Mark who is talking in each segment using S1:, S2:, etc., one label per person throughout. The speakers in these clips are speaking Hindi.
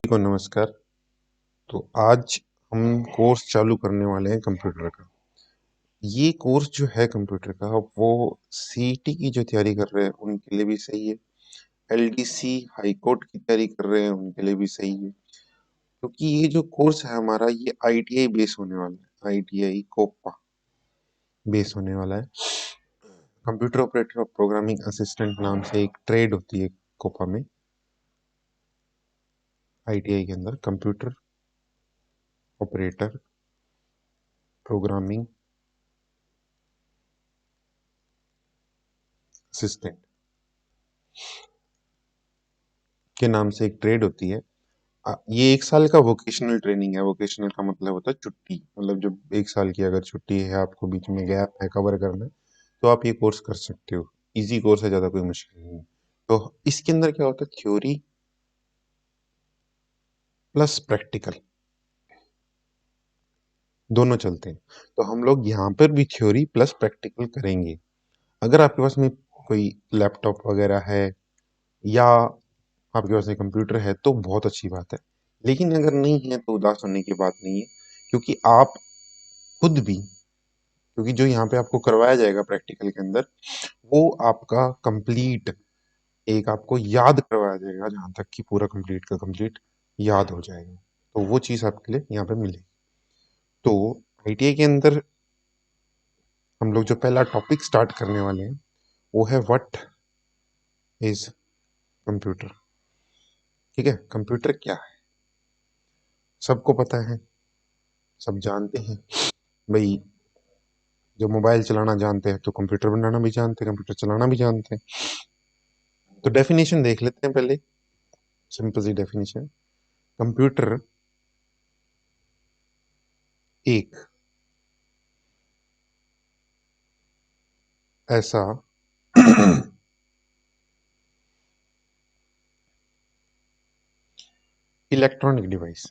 S1: को नमस्कार। तो आज हम कोर्स चालू करने वाले हैं कंप्यूटर का। ये कोर्स जो है कंप्यूटर का वो सीईटी की जो तैयारी कर रहे हैं उनके लिए भी सही है, एलडीसी हाई कोर्ट की तैयारी कर रहे हैं उनके लिए भी सही है। क्योंकि ये जो कोर्स है हमारा ये आईटीआई बेस होने वाला है, आईटीआई कोपा बेस होने वाला है। कंप्यूटर ऑपरेटर और प्रोग्रामिंग असिस्टेंट नाम से एक ट्रेड होती है कोपा में, आईटीआई के अंदर कंप्यूटर ऑपरेटर प्रोग्रामिंग असिस्टेंट के नाम से एक ट्रेड होती है। ये 1 साल का वोकेशनल ट्रेनिंग है। वोकेशनल का मतलब होता है छुट्टी, मतलब जब 1 साल की अगर छुट्टी है, आपको बीच में गैप है कवर करना है, तो आप ये कोर्स कर सकते हो। इजी कोर्स है, ज़्यादा कोई मुश्किल नहीं है। तो इसके अंदर क्या होता है, थ्योरी प्लस प्रैक्टिकल दोनों चलते हैं। तो हम लोग यहाँ पर भी थ्योरी प्लस प्रैक्टिकल करेंगे। अगर आपके पास में कोई लैपटॉप वगैरह है या आपके पास में कंप्यूटर है तो बहुत अच्छी बात है, लेकिन अगर नहीं है तो उदास होने की बात नहीं है। क्योंकि आप खुद भी, क्योंकि जो यहाँ पे आपको करवाया जाएगा प्रैक्टिकल के अंदर वो आपका कंप्लीट एक आपको याद करवाया जाएगा, जहाँ तक कि पूरा कंप्लीट का कंप्लीट याद हो जाएगा। तो वो चीज़ आपके लिए यहाँ पे मिलेगी। तो आईटीआई के अंदर हम लोग जो पहला टॉपिक स्टार्ट करने वाले हैं वो है व्हाट इज कंप्यूटर। ठीक है, कंप्यूटर क्या है सबको पता है, सब जानते हैं भाई। जो मोबाइल चलाना जानते हैं तो कंप्यूटर बनाना भी जानते हैं, कंप्यूटर चलाना भी जानते हैं। तो डेफिनेशन देख लेते हैं पहले, सिंपल सी डेफिनेशन। कंप्यूटर एक ऐसा इलेक्ट्रॉनिक डिवाइस,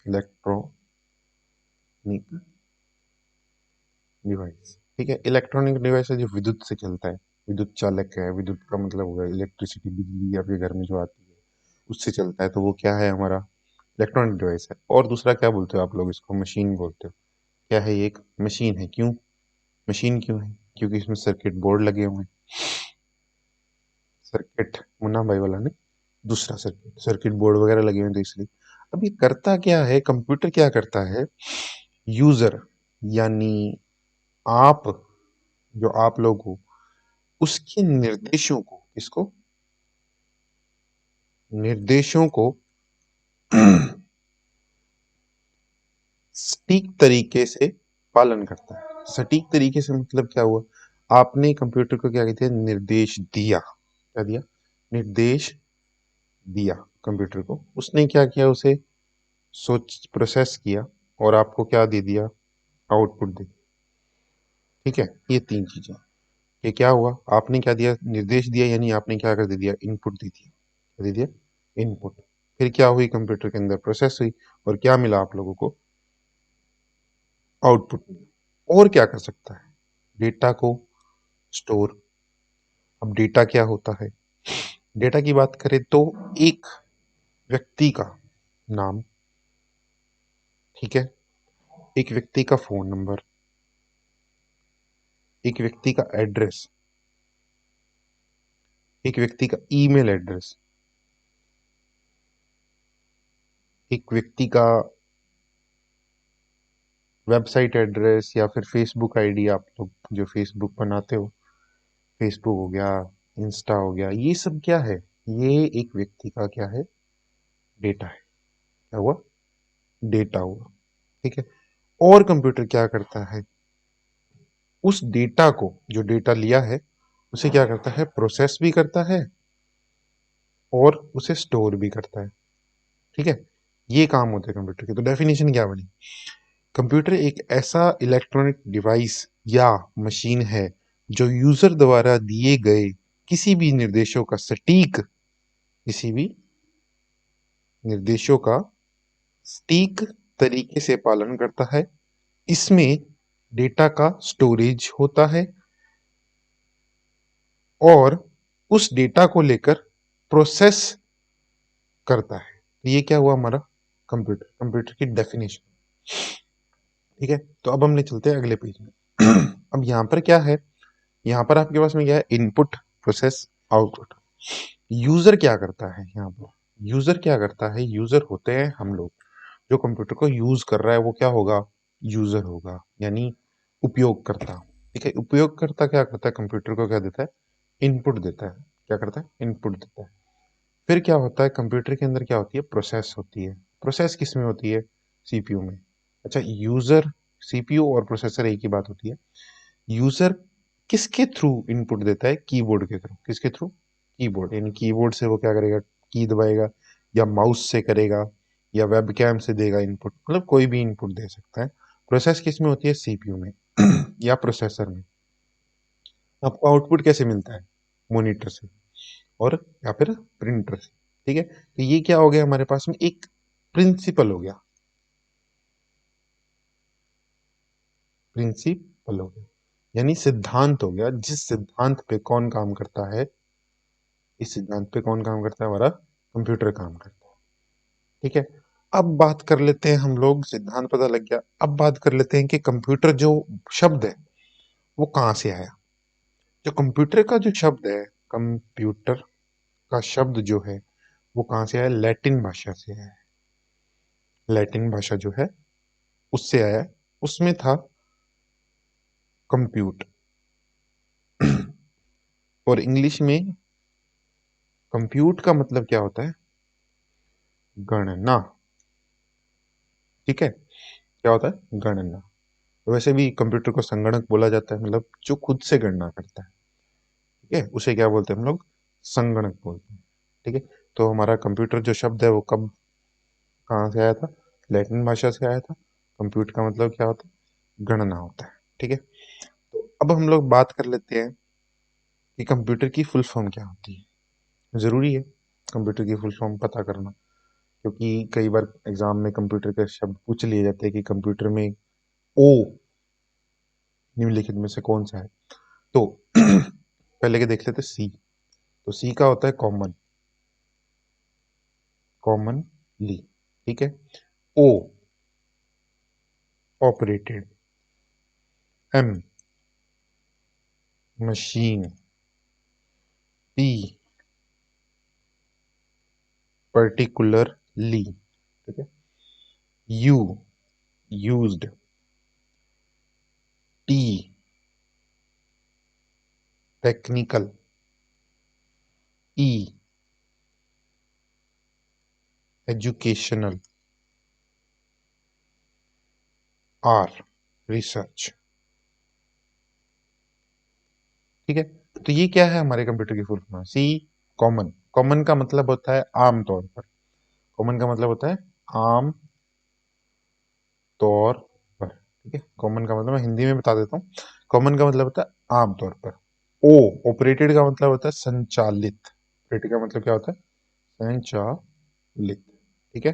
S1: इलेक्ट्रॉनिक डिवाइस, ठीक है। इलेक्ट्रॉनिक डिवाइस है जो विद्युत से चलता है, विद्युत चालक है। विद्युत का मतलब होगा इलेक्ट्रिसिटी, बिजली आपके घर में जो आती है उससे चलता है, तो वो क्या है, हमारा इलेक्ट्रॉनिक डिवाइस है। और दूसरा क्या बोलते हो आप लोग, इसको मशीन बोलते हो। क्या है, ये एक मशीन है। क्यों मशीन क्यों है? क्योंकि इसमें सर्किट बोर्ड लगे हुए हैं। सर्किट मुन्ना भाई वाला ने, दूसरा सर्किट सर्किट बोर्ड वगैरह लगे हुए हैं, तो इसलिए। अब ये करता क्या है, कंप्यूटर क्या करता है, यूजर यानी आप, जो आप लोग हो, उसके निर्देशों को, इसको निर्देशों को सटीक तरीके से पालन करता है। सटीक तरीके से मतलब क्या हुआ, आपने कंप्यूटर को क्या कहते हैं, निर्देश दिया। क्या दिया, निर्देश दिया कंप्यूटर को। उसने क्या किया, उसे सोच प्रोसेस किया और आपको क्या दे दिया, आउटपुट दे। ठीक है, ये 3 चीजें। ये क्या हुआ, आपने क्या दिया, निर्देश दिया, यानी आपने क्या कर दे दिया, इनपुट दे दिया। क्या दे दिया, इनपुट। फिर क्या हुई, कंप्यूटर के अंदर प्रोसेस हुई और क्या मिला आप लोगों को, आउटपुट मिला। और क्या कर सकता है, डेटा को स्टोर। अब डेटा क्या होता है, डेटा की बात करें तो एक व्यक्ति का नाम, ठीक है, एक व्यक्ति का फोन नंबर, एक व्यक्ति का एड्रेस, एक व्यक्ति का ईमेल एड्रेस, एक व्यक्ति का वेबसाइट एड्रेस या फिर फेसबुक आईडी, आप लोग जो फेसबुक बनाते हो, फेसबुक हो गया, इंस्टा हो गया, ये सब क्या है, ये एक व्यक्ति का क्या है, डेटा है। क्या हुआ, डेटा हुआ। ठीक है। और कंप्यूटर क्या करता है, उस डेटा को, जो डेटा लिया है उसे क्या करता है, प्रोसेस भी करता है और उसे स्टोर भी करता है। ठीक है, ये काम होते हैं कंप्यूटर के। तो डेफिनेशन क्या बनी, कंप्यूटर एक ऐसा इलेक्ट्रॉनिक डिवाइस या मशीन है जो यूजर द्वारा दिए गए किसी भी निर्देशों का सटीक, किसी भी निर्देशों का सटीक तरीके से पालन करता है। इसमें डेटा का स्टोरेज होता है और उस डेटा को लेकर प्रोसेस करता है। तो ये क्या हुआ हमारा कंप्यूटर, कंप्यूटर की डेफिनेशन। ठीक है, तो अब हम ले चलते हैं अगले पेज में। अब यहाँ पर क्या है, यहाँ पर आपके पास में क्या है, इनपुट, प्रोसेस, आउटपुट। यूजर क्या करता है यहाँ पर, यूजर क्या करता है, यूजर होते हैं हम लोग। जो कंप्यूटर को यूज कर रहा है वो क्या होगा, यूजर होगा, यानी उपयोगकर्ता। ठीक है, उपयोगकर्ता क्या करता है, कंप्यूटर को क्या देता है, इनपुट देता है। क्या करता है, इनपुट देता है। फिर क्या होता है, कंप्यूटर के अंदर क्या होती है, प्रोसेस होती है। प्रोसेस किस में होती है, सीपीयू में। अच्छा, यूजर, सीपीयू और प्रोसेसर एक ही बात होती है। यूजर किसके थ्रू इनपुट देता है, कीबोर्ड के थ्रू। किसके थ्रू, कीबोर्ड, यानी कीबोर्ड से वो क्या करेगा, की दबाएगा, या माउस से करेगा, या वेबकैम से देगा इनपुट, मतलब कोई भी इनपुट दे सकता है। प्रोसेस किस में होती है, सीपीयू में या प्रोसेसर में। आपको आउटपुट कैसे मिलता है, मॉनिटर से और या फिर प्रिंटर से। ठीक है, तो ये क्या हो गया हमारे पास में, एक प्रिंसिपल हो गया, प्रिंसिपल हो गया, यानी सिद्धांत हो गया। जिस सिद्धांत पे कौन काम करता है, इस सिद्धांत पे कौन काम करता है, हमारा कंप्यूटर काम करता है। ठीक है, अब बात कर लेते हैं हम लोग, सिद्धांत पता लग गया, अब बात कर लेते हैं कि कंप्यूटर जो शब्द है वो कहाँ से आया। जो कंप्यूटर का जो शब्द है, कंप्यूटर का शब्द जो है वो कहाँ से आया, लैटिन भाषा से आया है। लैटिन भाषा जो है उससे आया है, उसमें था कंप्यूट। और इंग्लिश में कंप्यूट का मतलब क्या होता है, गणना। ठीक है, क्या होता है, गणना। तो वैसे भी कंप्यूटर को संगणक बोला जाता है, मतलब जो खुद से गणना करता है। ठीक है, उसे क्या बोलते हैं हम लोग, संगणक बोलते हैं। ठीक है, तो हमारा कंप्यूटर जो शब्द है वो कब, कहाँ से आया था, लैटिन भाषा से आया था। कंप्यूट का मतलब क्या होता है, गणना होता है। ठीक है, तो अब हम लोग बात कर लेते हैं कि कंप्यूटर की फुल फॉर्म क्या होती है। जरूरी है कंप्यूटर की फुल फॉर्म पता करना, क्योंकि कई बार एग्जाम में कंप्यूटर के शब्द पूछ लिए जाते हैं कि कंप्यूटर में ओ निम्नलिखित में से कौन सा है। तो पहले के देख लेते, सी। तो सी का होता है कॉमन, कॉमनली। ठीक है, O operated, M machine, P particularly. ठीक है, U used, T technical, E educational, R research. ठीक है, तो ये क्या है हमारे कंप्यूटर की full form, C common. Common का मतलब होता है आम तौर पर, कॉमन का मतलब होता है आम तौर पर। ठीक है, कॉमन का मतलब मैं हिंदी में बता देता हूँ। कॉमन का मतलब होता है आम तौर पर। ओ ऑपरेटेड का मतलब होता है संचालित। ऑपरेटेड का मतलब क्या होता है, संचालित। ठीक है,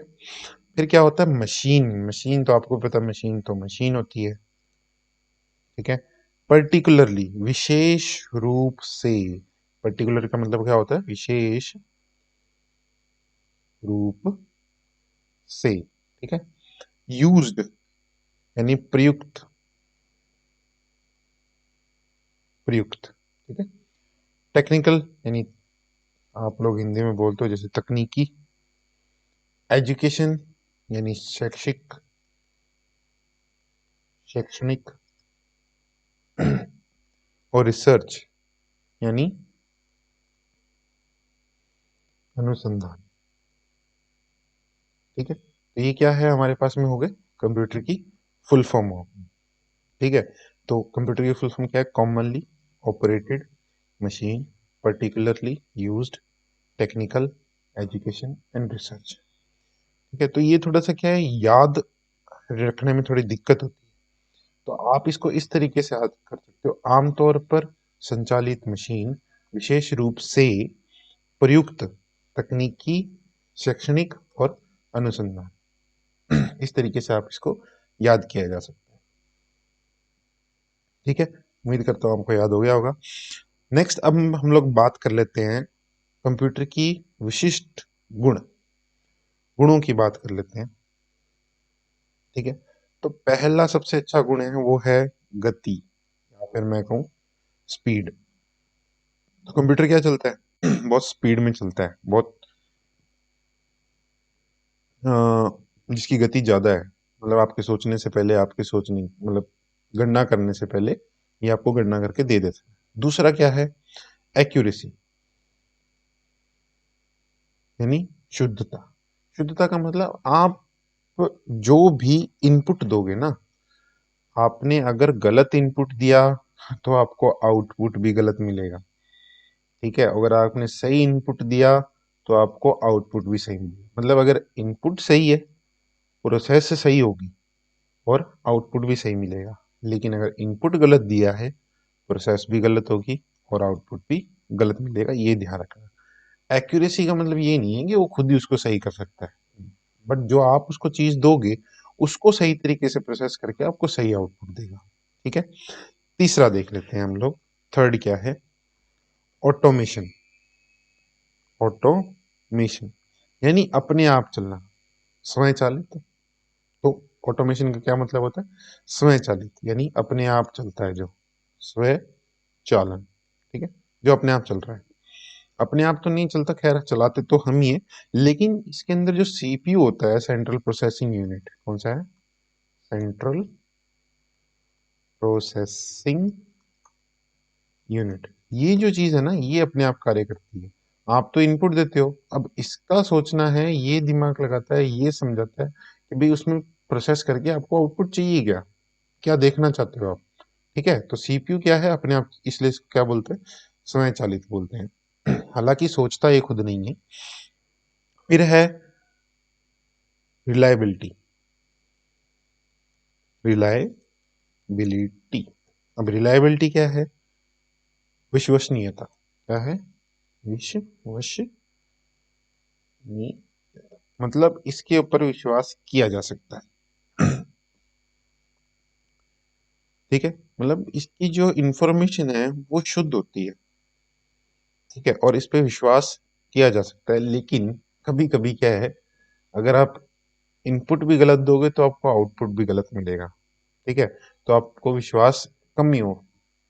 S1: फिर क्या होता है, मशीन। मशीन तो आपको पता है, मशीन तो मशीन होती है। ठीक है, पर्टिकुलरली विशेष रूप से। पर्टिकुलर का मतलब क्या होता है, विशेष रूप से। ठीक है, यूज्ड यानी प्रयुक्त, प्रयुक्त। ठीक है, टेक्निकल यानी आप लोग हिंदी में बोलते हो जैसे तकनीकी। एजुकेशन यानी शैक्षिक, शैक्षणिक। और रिसर्च यानी अनुसंधान। ठीक है, तो ये क्या है हमारे पास में हो गए कंप्यूटर की फुल फॉर्म हो। ठीक है, तो कंप्यूटर की फुल फॉर्म क्या है, commonly operated machine, particularly used, technical, education and research. ठीक है, तो ये थोड़ा सा क्या है, याद रखने में थोड़ी दिक्कत होती है। तो आप इसको इस तरीके से याद कर सकते हो, आमतौर पर संचालित मशीन, विशेष रूप से प्रयुक्त, तकनीकी, शैक्षणिक और अनुसंधान। इस तरीके से आप इसको याद किया जा सकता है। ठीक है, उम्मीद करता हूँ आपको याद हो गया होगा। नेक्स्ट अब हम लोग बात कर लेते हैं कंप्यूटर की विशिष्ट गुण। गुणों की बात कर लेते हैं। ठीक है, तो पहला सबसे अच्छा गुण है वो है गति, या फिर मैं कहूँ स्पीड। तो कंप्यूटर क्या चलता है बहुत स्पीड में चलता है, बहुत अ, जिसकी गति ज्यादा है, मतलब आपके सोचने से पहले, आपके सोचने मतलब गणना करने से पहले ये आपको गणना करके दे देता है। दूसरा क्या है, एक्यूरेसी, यानी शुद्धता। शुद्धता का मतलब आप जो भी इनपुट दोगे ना, आपने अगर गलत इनपुट दिया तो आपको आउटपुट भी गलत मिलेगा। ठीक है, अगर आपने सही इनपुट दिया तो आपको आउटपुट भी सही मिलेगा। मतलब अगर इनपुट सही है, प्रोसेस सही होगी और आउटपुट भी सही मिलेगा। लेकिन अगर इनपुट गलत दिया है, प्रोसेस भी गलत होगी और आउटपुट भी गलत मिलेगा, ये ध्यान रखना। एक्यूरेसी का मतलब ये नहीं है कि वो खुद ही उसको सही कर सकता है, बट जो आप उसको चीज दोगे उसको सही तरीके से प्रोसेस करके आपको सही आउटपुट देगा। ठीक है, तीसरा देख लेते हैं हम लोग। थर्ड क्या है, ऑटोमेशन। ऑटोमेशन यानी अपने आप चलना, स्वचालित। तो ऑटोमेशन का क्या मतलब होता है, स्वचालित यानी अपने आप चलता है, जो स्वचालन। ठीक है, जो अपने आप चल रहा है। अपने आप तो नहीं चलता, खैर चलाते तो हम ही है, लेकिन इसके अंदर जो सीपीयू होता है, सेंट्रल प्रोसेसिंग यूनिट, कौन सा है, सेंट्रल प्रोसेसिंग यूनिट, ये जो चीज है ना, ये अपने आप कार्य करती है। आप तो इनपुट देते हो, अब इसका सोचना है, ये दिमाग लगाता है, ये समझाता है कि भाई उसमें प्रोसेस करके आपको आउटपुट चाहिए क्या, क्या देखना चाहते हो आप। ठीक है, तो सीपीयू क्या है, अपने आप, इसलिए इसको क्या बोलते हैं, स्वचालित बोलते हैं। हालांकि सोचता ये खुद नहीं है। फिर है रिलायबिलिटी, रिलायबिलिटी। अब रिलायबिलिटी क्या है, विश्वसनीयता। क्या है, विश्वसनीय, मतलब इसके ऊपर विश्वास किया जा सकता है। ठीक है, मतलब इसकी जो इंफॉर्मेशन है वो शुद्ध होती है। ठीक है, और इस पे विश्वास किया जा सकता है। लेकिन कभी कभी क्या है, अगर आप इनपुट भी गलत दोगे तो आपको आउटपुट भी गलत मिलेगा। ठीक है, तो आपको विश्वास कम ही हो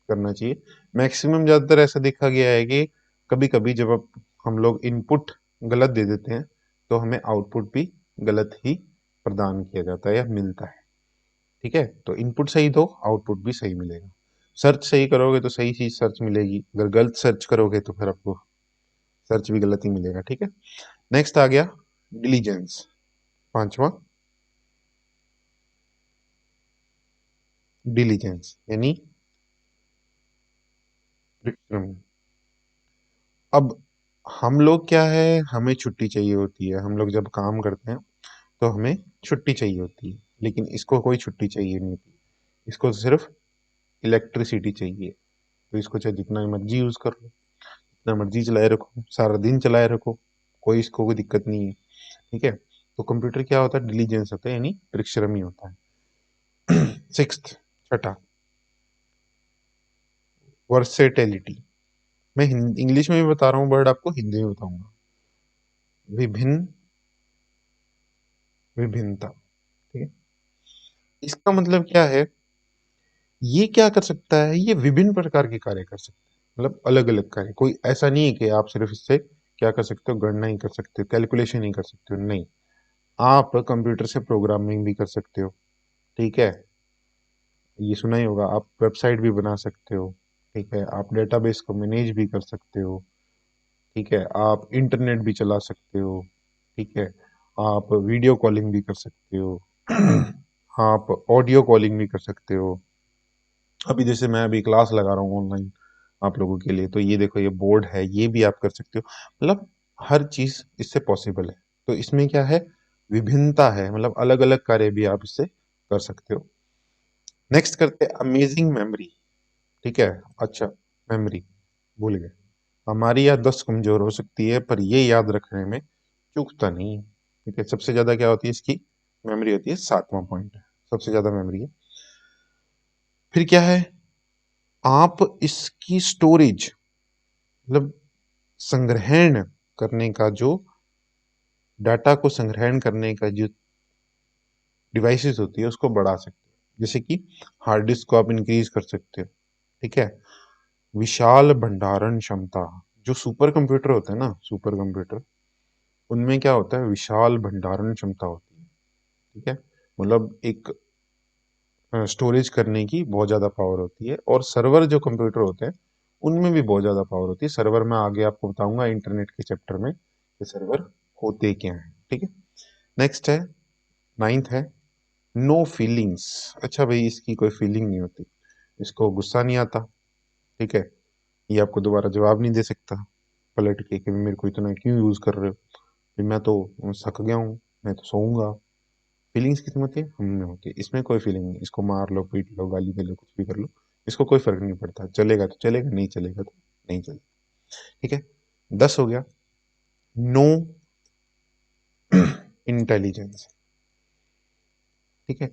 S1: करना चाहिए। मैक्सिमम ज्यादातर ऐसा देखा गया है कि कभी कभी जब हम लोग इनपुट गलत दे देते हैं तो हमें आउटपुट भी गलत ही प्रदान किया जाता है या मिलता है। ठीक है, तो इनपुट सही दो, आउटपुट भी सही मिलेगा। सर्च सही करोगे तो सही चीज सर्च मिलेगी, अगर गलत सर्च करोगे तो फिर आपको सर्च भी गलत ही मिलेगा। ठीक है, नेक्स्ट आ गया डिलीजेंस, पांचवा, डिलीजेंस यानी परिश्रम। अब हम लोग क्या है, हमें छुट्टी चाहिए होती है, हम लोग जब काम करते हैं तो हमें छुट्टी चाहिए होती है, लेकिन इसको कोई छुट्टी चाहिए नहीं होती। इसको सिर्फ इलेक्ट्रिसिटी चाहिए, तो इसको चाहे जितना मर्जी यूज कर लो, जितना मर्जी चलाए रखो, सारा दिन चलाए रखो, कोई इसको कोई दिक्कत नहीं है। ठीक है, तो कंप्यूटर क्या होता है, डिलीजेंस होता है, यानी परिश्रमी होता है। सिक्स्थ, छठा, वर्सेटिलिटी। मैं इंग्लिश में भी बता रहा हूँ वर्ड, आपको हिंदी में बताऊंगा। विभिन्न, विभिन्नता। ठीक है, इसका मतलब क्या है, ये क्या कर सकता है, ये विभिन्न प्रकार के कार्य कर सकता है, मतलब अलग अलग कार्य। कोई ऐसा नहीं है कि आप सिर्फ इससे क्या कर सकते हो, गणना ही कर सकते हो, कैलकुलेशन ही कर सकते हो, नहीं। आप कंप्यूटर से प्रोग्रामिंग भी कर सकते हो। ठीक है, ये सुना ही होगा, आप वेबसाइट भी बना सकते हो। ठीक है, आप डेटाबेस को मैनेज भी कर सकते हो। ठीक है, आप इंटरनेट भी चला सकते हो। ठीक है, आप वीडियो कॉलिंग भी कर सकते हो। आप ऑडियो कॉलिंग भी कर सकते हो। अभी जैसे मैं अभी क्लास लगा रहा हूँ ऑनलाइन आप लोगों के लिए, तो ये देखो, ये बोर्ड है, ये भी आप कर सकते हो। मतलब हर चीज इससे पॉसिबल है। तो इसमें क्या है, विभिन्नता है, मतलब अलग अलग कार्य भी आप इससे कर सकते हो। नेक्स्ट करते हैं अमेजिंग मेमोरी। ठीक है, अच्छा, मेमोरी भूल गए। हमारी याददाश्त कमजोर हो सकती है पर ये याद रखने में चूकता नहीं है। ठीक है, सबसे ज्यादा क्या होती है इसकी, मेमोरी होती है, सातवां पॉइंट है, सबसे ज्यादा मेमोरी है। फिर क्या है, आप इसकी स्टोरेज, मतलब संग्रहण करने का जो डाटा को संग्रहण करने का जो डिवाइसेस होती है उसको बढ़ा सकते हो, जैसे कि हार्ड डिस्क को आप इंक्रीज कर सकते हो। ठीक है। विशाल भंडारण क्षमता, जो सुपर कंप्यूटर होते हैं ना, सुपर कंप्यूटर, उनमें क्या होता है, विशाल भंडारण क्षमता होती है। ठीक है। मतलब एक स्टोरेज करने की बहुत ज़्यादा पावर होती है। और सर्वर जो कंप्यूटर होते हैं उनमें भी बहुत ज़्यादा पावर होती है। सर्वर मैं आगे आपको बताऊंगा इंटरनेट के चैप्टर में कि सर्वर होते क्या हैं। ठीक है। नेक्स्ट है, नाइन्थ है, नो फीलिंग्स। अच्छा भाई, इसकी कोई फीलिंग नहीं होती, इसको गुस्सा नहीं आता। ठीक है। ये आपको दोबारा जवाब नहीं दे सकता पलट के कि मेरे को इतना क्यों यूज़ कर रहे हो, फिर मैं तो थक गया हूँ, मैं तो सोऊंगा। फीलिंग्स किसमें होती है, हम में होती है। इसमें कोई फीलिंग नहीं, इसको मार लो, पीट लो, गाली दे लो, कुछ भी कर लो, इसको कोई फर्क नहीं पड़ता। चलेगा तो चलेगा, नहीं चलेगा तो नहीं चलेगा। ठीक है। 10 हो गया, नो इंटेलिजेंस। ठीक है।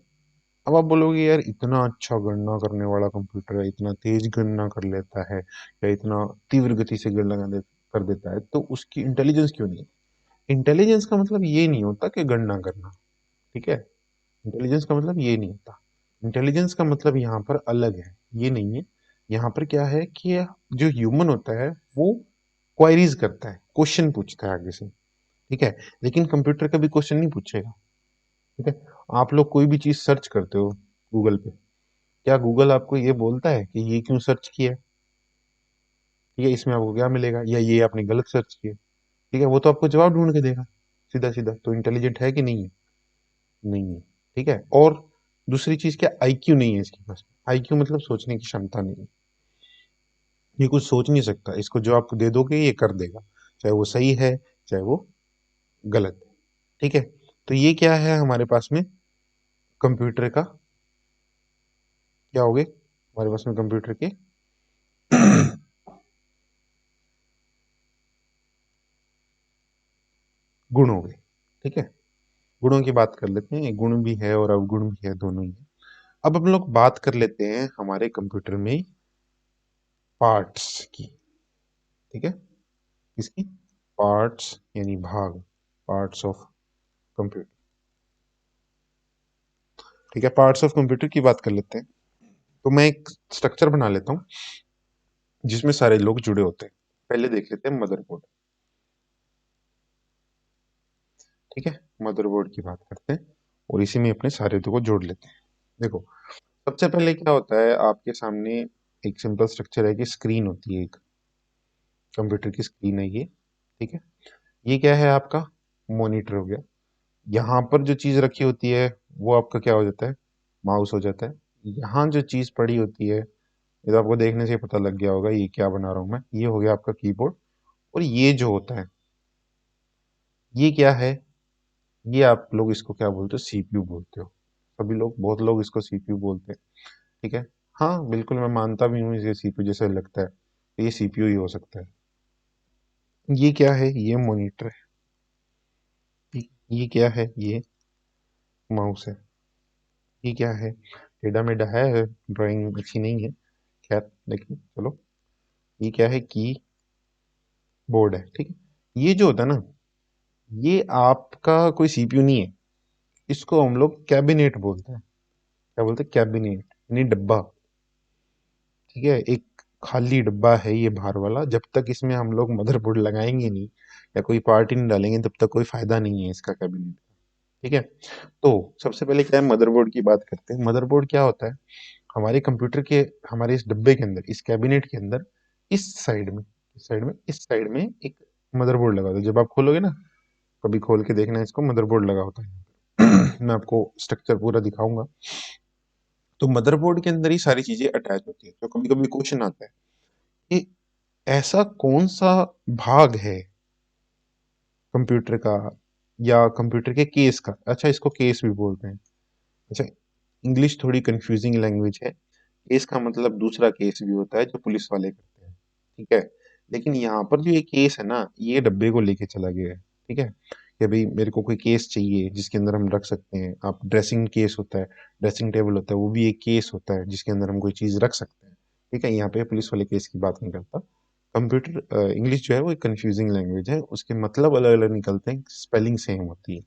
S1: अब आप बोलोगे यार इतना अच्छा गणना करने वाला कंप्यूटर है, इतना तेज गणना कर लेता है या इतना तीव्र गति से कर देता है, तो उसकी इंटेलिजेंस क्यों नहीं है? इंटेलिजेंस का मतलब ये नहीं होता कि गणना करना। ठीक है। इंटेलिजेंस का मतलब ये नहीं होता। इंटेलिजेंस का मतलब यहाँ पर अलग है, ये नहीं है। यहाँ पर क्या है कि जो ह्यूमन होता है वो क्वायरीज करता है, क्वेश्चन पूछता है आगे से। ठीक है। लेकिन कंप्यूटर कभी क्वेश्चन नहीं पूछेगा। ठीक है। आप लोग कोई भी चीज सर्च करते हो गूगल पे, क्या गूगल आपको ये बोलता है कि ये क्यों सर्च किया है? ठीक है, इसमें आपको क्या मिलेगा, या ये आपने गलत सर्च किया? ठीक है, वो तो आपको जवाब ढूंढ के देगा सीधा सीधा। तो इंटेलिजेंट है कि नहीं है? नहीं है। ठीक है। और दूसरी चीज, क्या आईक्यू नहीं है इसके पास? आईक्यू मतलब सोचने की क्षमता नहीं है। ये कुछ सोच नहीं सकता, इसको जो आप दे दोगे ये कर देगा, चाहे वो सही है चाहे वो गलत है। ठीक है। तो ये क्या है हमारे पास में कंप्यूटर का, क्या हो गए हमारे पास में कंप्यूटर के गुण हो गए। ठीक है। गुणों की बात कर लेते हैं, गुण भी है और अवगुण भी है, दोनों ही है। अब हम लोग बात कर लेते हैं हमारे कंप्यूटर में पार्ट्स की। ठीक है। इसकी पार्ट्स यानी भाग, पार्ट्स ऑफ कंप्यूटर। ठीक है, पार्ट्स ऑफ कंप्यूटर की बात कर लेते हैं। तो मैं एक स्ट्रक्चर बना लेता हूँ जिसमें सारे लोग जुड़े होते हैं। पहले देख लेते हैं मदरबोर्ड। ठीक है। मदरबोर्ड की बात करते हैं और इसी में अपने सारे को जोड़ लेते हैं। देखो, सबसे पहले क्या होता है, आपके सामने एक सिंपल स्ट्रक्चर है कि स्क्रीन होती है, एक कंप्यूटर की स्क्रीन है ये। ठीक है। ये क्या है आपका, मॉनिटर हो गया। यहाँ पर जो चीज रखी होती है वो आपका क्या हो जाता है, माउस हो जाता है। यहाँ जो चीज पड़ी होती है, ये तो आपको देखने से ही पता लग गया होगा ये क्या बना रहा हूं मैं, ये हो गया आपका कीबोर्ड। और ये जो होता है, ये क्या है, ये आप लोग इसको क्या बोलते हो, सीपीयू बोलते हो। सभी लोग, बहुत लोग इसको सीपीयू बोलते हैं। ठीक है। हाँ बिल्कुल, मैं मानता भी हूँ इसे सीपीयू जैसा लगता है, तो ये सीपीयू ही हो सकता है। ये क्या है, ये मॉनिटर है। ये क्या है, ये माउस है। ये क्या है, टेढ़ा मेढ़ा है, ड्राइंग अच्छी नहीं है, खैर लेकिन चलो। ये क्या है, की बोर्ड है। ठीक है। ये जो होता है ना, ये आपका कोई सीपीयू नहीं है, इसको हम लोग कैबिनेट बोलते हैं। क्या बोलते हैं, कैबिनेट यानी डब्बा। ठीक है। एक खाली डब्बा है ये बाहर वाला, जब तक इसमें हम लोग मदरबोर्ड लगाएंगे नहीं या कोई पार्ट नहीं डालेंगे तब तक कोई फायदा नहीं है इसका, कैबिनेट। ठीक है। तो सबसे पहले क्या है, मदरबोर्ड की बात करते हैं। मदरबोर्ड क्या होता है, हमारे कंप्यूटर के, हमारे इस डब्बे के अंदर, इस कैबिनेट के अंदर, इस साइड में, इस साइड में एक मदरबोर्ड लगा होता है। जब आप खोलोगे ना, कभी खोल के देखना, इसको मदरबोर्ड लगा होता है। मैं आपको स्ट्रक्चर पूरा दिखाऊंगा। तो मदरबोर्ड के अंदर ही सारी चीजें अटैच होती है। तो कभी कभी क्वेश्चन आता है कि ऐसा कौन सा भाग है कंप्यूटर का या कंप्यूटर के केस का, अच्छा इसको केस भी बोलते हैं। अच्छा, इंग्लिश थोड़ी कंफ्यूजिंग लैंग्वेज है। केस का मतलब दूसरा केस भी होता है जो पुलिस वाले करते हैं। ठीक है। लेकिन यहाँ पर जो ये केस है ना, ये डब्बे को लेके चला गया है। ठीक है। कि भाई मेरे को कोई केस चाहिए जिसके अंदर हम रख सकते हैं, आप ड्रेसिंग केस होता है, ड्रेसिंग टेबल होता है, वो भी एक केस होता है जिसके अंदर हम कोई चीज रख सकते हैं। ठीक है। यहाँ पे पुलिस वाले केस की बात नहीं करता, कंप्यूटर इंग्लिश जो है वो एक कंफ्यूजिंग लैंग्वेज है, उसके मतलब अलग अलग निकलते हैं, स्पेलिंग सेम होती है।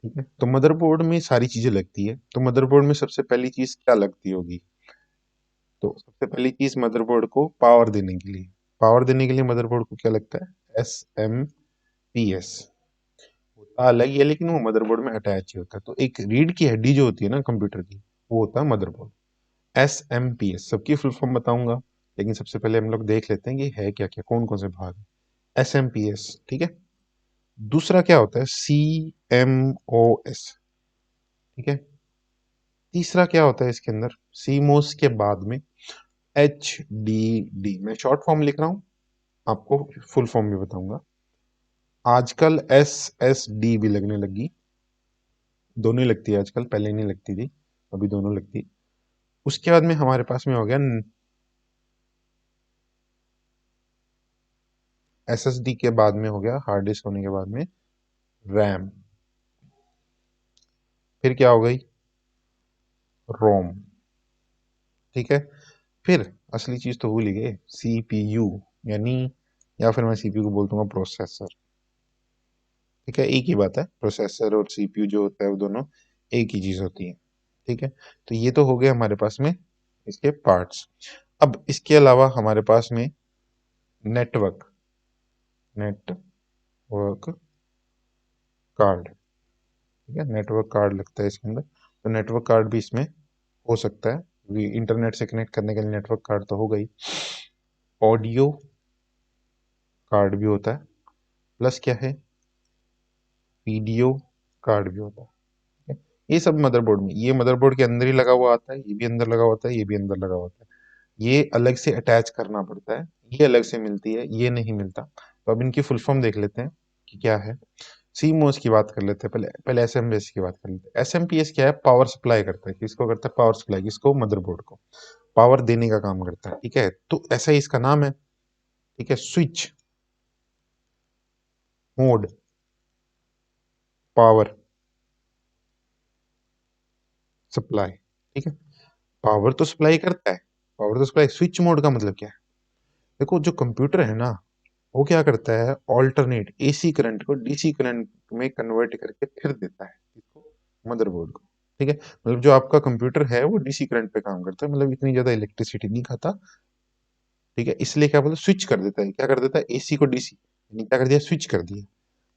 S1: ठीक है, तो मदरबोर्ड में सारी चीजें लगती है। तो मदरबोर्ड में सबसे पहली चीज क्या लगती होगी? तो सबसे पहली चीज मदरबोर्ड को पावर देने के लिए मदरबोर्ड को क्या लगता है? SMP होता अलग ही है, लेकिन वो मदरबोर्ड में अटैच ही होता है। तो एक रीढ़ की हड्डी जो होती है ना कंप्यूटर की, वो होता है मदरबोर्ड। SMP सबकी फुल फॉर्म बताऊंगा, लेकिन सबसे पहले हम लोग देख लेते हैं कि है क्या क्या, कौन कौन से भाग है। SMP, ठीक है। दूसरा क्या होता है? CMOS, ठीक है। तीसरा क्या होता है इसके अंदर? CMOS के बाद में HDD। मैं शॉर्ट फॉर्म लिख रहा हूं, आपको फुल फॉर्म भी बताऊंगा। आजकल SSD भी लगने लगी, दोनों ही लगती है आजकल, पहले नहीं लगती थी, अभी दोनों लगती है। उसके बाद में हमारे पास में हो गया SSD के बाद में हो गया, हार्ड डिस्क होने के बाद में रैम। फिर क्या हो गई? रोम, ठीक है। फिर असली चीज तो भूल ही गए, CPU, यानी, या फिर मैं CPU को बोल दूंगा प्रोसेसर। ठीक है, एक ही बात है, प्रोसेसर और CPU जो होता है वो दोनों एक ही चीज होती है। ठीक है, तो ये तो हो गए हमारे पास में इसके पार्ट्स। अब इसके अलावा हमारे पास में नेटवर्क नेटवर्क कार्ड, ठीक है, नेटवर्क कार्ड लगता है इसके अंदर। तो नेटवर्क कार्ड भी इसमें हो सकता है, इंटरनेट से कनेक्ट करने के लिए नेटवर्क कार्ड तो हो गई। ऑडियो कार्ड भी होता है, प्लस क्या है, वीडियो कार्ड भी होता है। ठीक है? ये सब मदरबोर्ड में, ये मदरबोर्ड के अंदर ही लगा हुआ आता है, ये भी अंदर लगा होता है, ये भी अंदर लगा होता है। ये अलग से अटैच करना पड़ता है, ये अलग से मिलती है, ये नहीं मिलता। तो अब इनकी फुल फॉर्म देख लेते हैं कि क्या है। सीमोस की बात कर लेते हैं, पहले पहले एसएमपीएस की बात कर लेते हैं। एसएमपीएस क्या है? पावर सप्लाई करता है। किसको करता है पावर सप्लाई? किसको? मदरबोर्ड को पावर देने का काम करता है। ठीक है, तो ऐसा ही इसका नाम है। ठीक है, स्विच, मोड, पावर सप्लाई। ठीक है, पावर तो सप्लाई करता है, पावर तो सप्लाई। स्विच मोड का मतलब क्या है? देखो, जो कंप्यूटर है ना, वो क्या करता है, ऑल्टरनेट AC करंट को DC करंट में कन्वर्ट करके फिर देता है। किसको? मदरबोर्ड को। ठीक है, मतलब जो आपका कंप्यूटर है वो DC करंट पे काम करता है, मतलब इतनी ज्यादा इलेक्ट्रिसिटी नहीं खाता। ठीक है, इसलिए क्या बोलते, स्विच कर देता है। क्या कर देता है? AC को DC, यानी क्या कर दिया, स्विच कर दिया।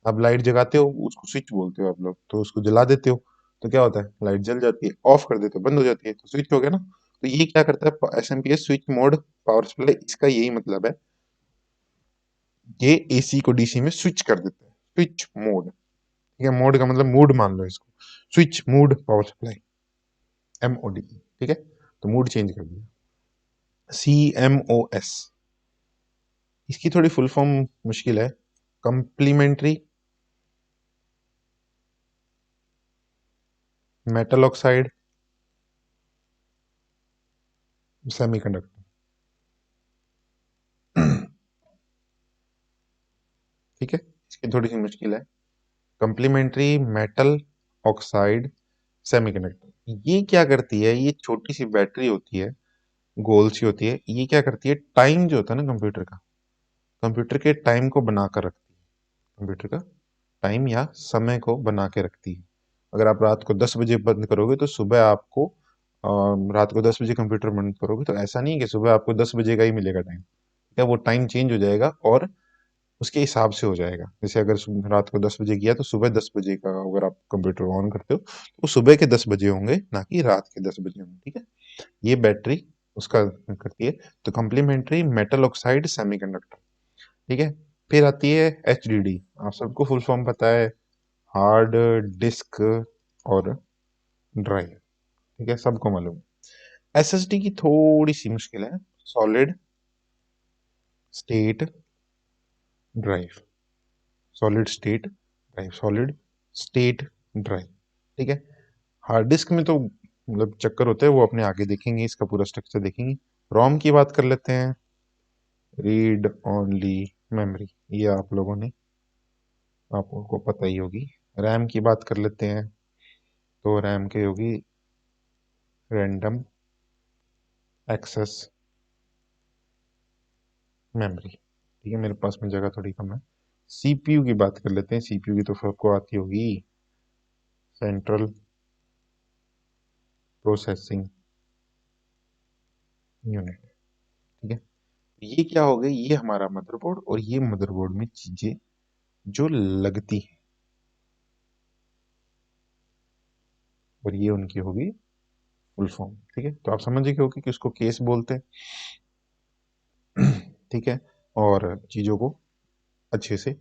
S1: आप लाइट जगाते हो, उसको स्विच बोलते हो आप लोग, तो उसको जला देते हो, तो क्या होता है, लाइट जल जाती है। ऑफ कर देते हो, बंद हो जाती है, तो स्विच हो गया ना। तो ये क्या करता है, SMPS switch mode power supply, इसका यही मतलब है, ये AC को DC में स्विच कर देता है, स्विच मोड। ठीक है, मोड का मतलब मूड मान लो इसको, switch mood power supply, MOD। ठीक है, तो मूड चेंज कर दिया। CMOS, इसकी थोड़ी फुल फॉर्म मुश्किल है, कंप्लीमेंट्री मेटल ऑक्साइड सेमीकंडक्टर। ठीक है, इसकी थोड़ी सी मुश्किल है, कंप्लीमेंट्री मेटल ऑक्साइड सेमीकंडक्टर। ये क्या करती है, ये छोटी सी बैटरी होती है, गोल सी होती है। ये क्या करती है, टाइम जो होता है ना कंप्यूटर का, कंप्यूटर के टाइम को बनाकर रखती है, कंप्यूटर का टाइम या समय को बना के रखती है। अगर आप रात को 10 बजे बंद करोगे तो सुबह आपको रात को 10 बजे कंप्यूटर बंद करोगे तो ऐसा नहीं है कि सुबह आपको 10 बजे का ही मिलेगा टाइम। क्या वो टाइम चेंज हो जाएगा और उसके हिसाब से हो जाएगा। जैसे अगर रात को 10 बजे किया तो सुबह 10 बजे का अगर आप कंप्यूटर ऑन करते हो तो वो सुबह के 10 बजे होंगे, ना कि रात के 10 बजे होंगे। ठीक है, ये बैटरी उसका करती है। तो कम्प्लीमेंट्री मेटल ऑक्साइड सेमीकंडक्टर। ठीक है, फिर आती है HDD। आप सबको फुल फॉर्म पता है, हार्ड डिस्क और ड्राइव। ठीक है, सबको मालूम। SSD की थोड़ी सी मुश्किल है, solid state drive, solid state drive, solid state drive. ठीक है, हार्ड डिस्क में तो मतलब चक्कर होता है, वो अपने आगे देखेंगे, इसका पूरा स्ट्रक्चर देखेंगे। रोम की बात कर लेते हैं, रीड ओनली मेमोरी, ये आप लोगों ने, आप लोगों को पता ही होगी। रैम की बात कर लेते हैं, तो रैम की होगी रैंडम एक्सेस मेमोरी, ठीक है, मेरे पास में जगह थोड़ी कम है। सीपीयू की बात कर लेते हैं। सीपीयू की तो सबको आती होगी, सेंट्रल प्रोसेसिंग यूनिट, ठीक है। ये क्या हो गई, ये हमारा मदरबोर्ड, और ये मदरबोर्ड में चीजें जो लगती हैं, और ये उनकी होगी फुल फॉर्म, ठीक है। तो आप समझ गए होगे कि इसको केस बोलते हैं, ठीक है। और चीजों को अच्छे से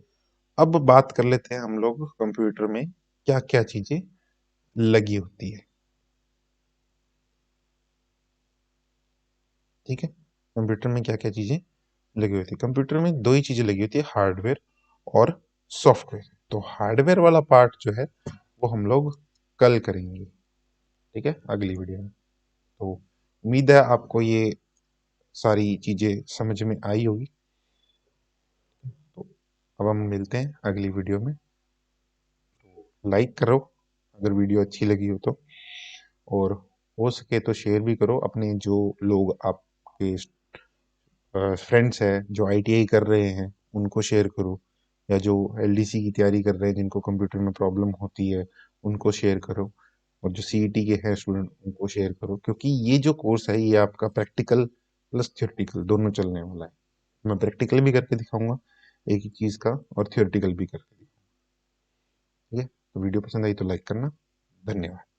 S1: अब बात कर लेते हैं हम लोग कंप्यूटर में क्या क्या चीजें लगी होती है, ठीक है। कंप्यूटर में क्या क्या चीजें लगी होती है, कंप्यूटर में दो ही चीजें लगी होती है, हार्डवेयर और सॉफ्टवेयर। तो हार्डवेयर वाला पार्ट जो है वो हम लोग कल करेंगे, ठीक है, अगली वीडियो में। तो उम्मीद है आपको ये सारी चीजें समझ में आई होगी। तो अब हम मिलते हैं अगली वीडियो में। लाइक करो अगर वीडियो अच्छी लगी हो तो, और हो सके तो शेयर भी करो, अपने जो लोग आपके फ्रेंड्स हैं जो आईटीआई कर रहे हैं उनको शेयर करो, या जो एलडीसी की तैयारी कर रहे हैं जिनको कंप्यूटर में प्रॉब्लम होती है उनको शेयर करो, और जो सीईटी के हैं स्टूडेंट उनको शेयर करो, क्योंकि ये जो कोर्स है ये आपका प्रैक्टिकल प्लस थियोरेटिकल दोनों चलने वाला है। मैं प्रैक्टिकल भी करके दिखाऊंगा एक ही चीज़ का, और थियोरेटिकल भी करके दिखाऊंगा, ठीक है। तो वीडियो पसंद आई तो लाइक करना। धन्यवाद।